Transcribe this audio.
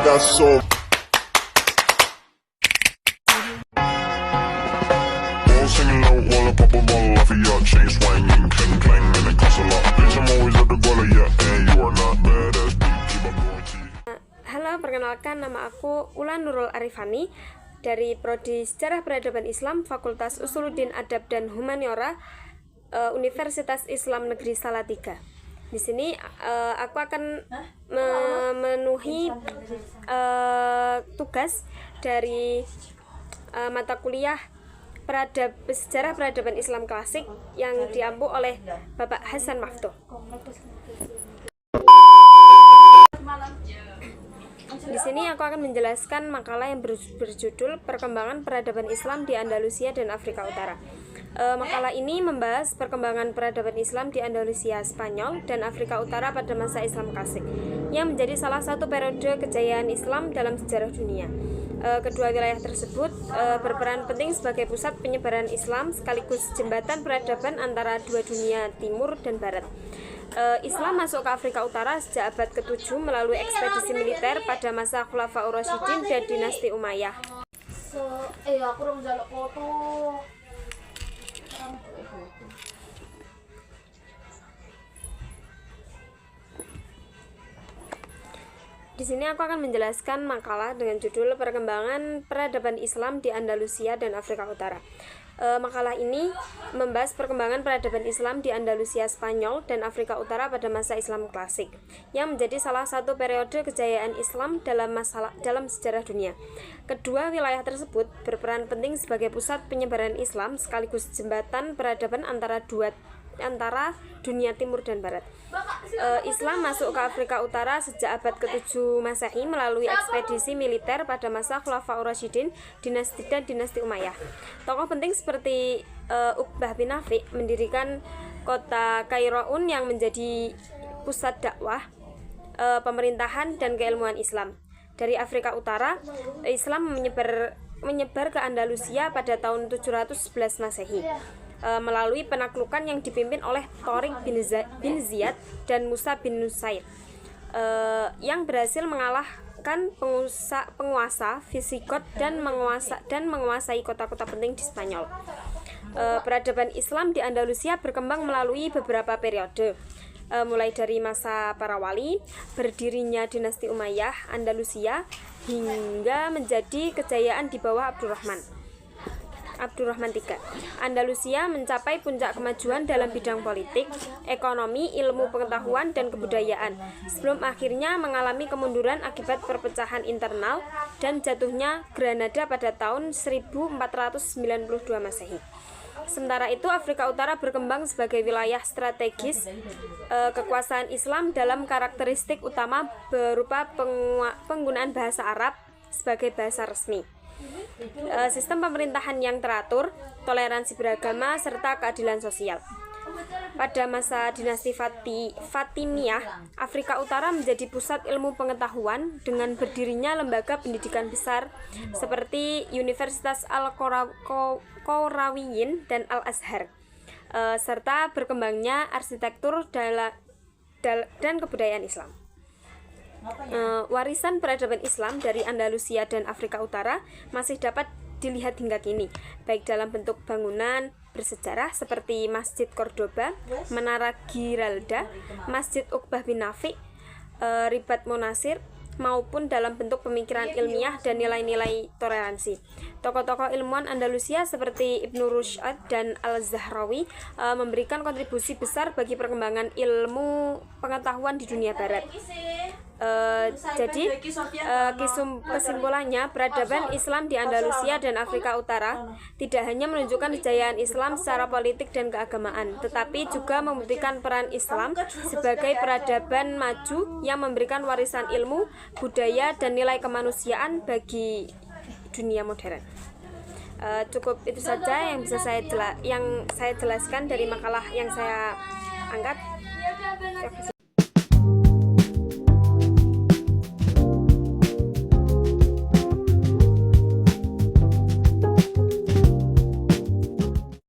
got soul. All singing low while I pop a bottle off of your chain swinging, clang clang, and it costs a lot. Bitch, I'm always at the guala, yeah, and you are not badass beat. Keep on going to you. Halo, perkenalkan, nama aku Ulan Nurul Arifani dari Prodi Sejarah Peradaban Islam Fakultas Usuluddin Adab dan Humaniora Universitas Islam Negeri Salatiga. Di sini aku akan memenuhi tugas dari mata kuliah Sejarah Peradaban Islam Klasik yang diampu oleh Bapak Hasan Maftuh. Di sini aku akan menjelaskan makalah yang berjudul Perkembangan Peradaban Islam di Andalusia dan Afrika Utara. Makalah ini membahas perkembangan peradaban Islam di Andalusia Spanyol dan Afrika Utara pada masa Islam Klasik, yang menjadi salah satu periode kejayaan Islam dalam sejarah dunia. Kedua wilayah tersebut berperan penting sebagai pusat penyebaran Islam sekaligus jembatan peradaban antara dua dunia timur dan barat. Islam masuk ke Afrika Utara sejak abad ke-7 melalui ekspedisi militer pada masa Khulafaur Rasyidin dan dinasti Umayyah. Di sini aku akan menjelaskan makalah dengan judul Perkembangan Peradaban Islam di Andalusia dan Afrika Utara. Makalah ini membahas perkembangan peradaban Islam di Andalusia Spanyol dan Afrika Utara pada masa Islam Klasik, yang menjadi salah satu periode kejayaan Islam dalam sejarah dunia. Kedua wilayah tersebut berperan penting sebagai pusat penyebaran Islam sekaligus jembatan peradaban antara dunia timur dan barat. Islam masuk ke Afrika Utara sejak abad ke-7 Masehi melalui ekspedisi militer pada masa Khulafaur Rasyidin dan dinasti Umayyah. Tokoh penting seperti Uqbah bin Nafi mendirikan kota Kairoun yang menjadi pusat dakwah, pemerintahan dan keilmuan Islam. Dari Afrika Utara, Islam menyebar ke Andalusia pada tahun 711 Masehi. Melalui penaklukan yang dipimpin oleh Torik bin Ziyad dan Musa bin Nusair, yang berhasil mengalahkan penguasa Visigot dan menguasai kota-kota penting di Spanyol. Peradaban Islam di Andalusia berkembang melalui beberapa periode, mulai dari masa para wali, berdirinya dinasti Umayyah Andalusia, hingga menjadi kejayaan di bawah Abdurrahman III. Andalusia mencapai puncak kemajuan dalam bidang politik, ekonomi, ilmu pengetahuan, dan kebudayaan, sebelum akhirnya mengalami kemunduran akibat perpecahan internal dan jatuhnya Granada pada tahun 1492 Masehi. Sementara itu, Afrika Utara berkembang sebagai wilayah strategis kekuasaan Islam dalam karakteristik utama berupa penggunaan bahasa Arab sebagai bahasa resmi, sistem pemerintahan yang teratur, toleransi beragama, serta keadilan sosial. Pada masa dinasti Fatimiyah, Afrika Utara menjadi pusat ilmu pengetahuan dengan berdirinya lembaga pendidikan besar seperti Universitas Al-Qarawiyyin dan Al-Azhar, serta berkembangnya arsitektur dan kebudayaan Islam. Warisan peradaban Islam dari Andalusia dan Afrika Utara masih dapat dilihat hingga kini, baik dalam bentuk bangunan bersejarah seperti Masjid Cordoba, Menara Giralda, Masjid Uqbah bin Nafi, Ribat Monasir, maupun dalam bentuk pemikiran ilmiah dan nilai-nilai toleransi. Tokoh-tokoh ilmuwan Andalusia seperti Ibnu Rushd dan Al-Zahrawi memberikan kontribusi besar bagi perkembangan ilmu pengetahuan di dunia barat. Jadi kesimpulannya, peradaban Islam di Andalusia dan Afrika Utara tidak hanya menunjukkan kejayaan Islam secara politik dan keagamaan, tetapi juga membuktikan peran Islam sebagai peradaban maju yang memberikan warisan ilmu, budaya, dan nilai kemanusiaan bagi dunia modern. Cukup itu saja yang bisa saya jelaskan dari makalah yang saya angkat.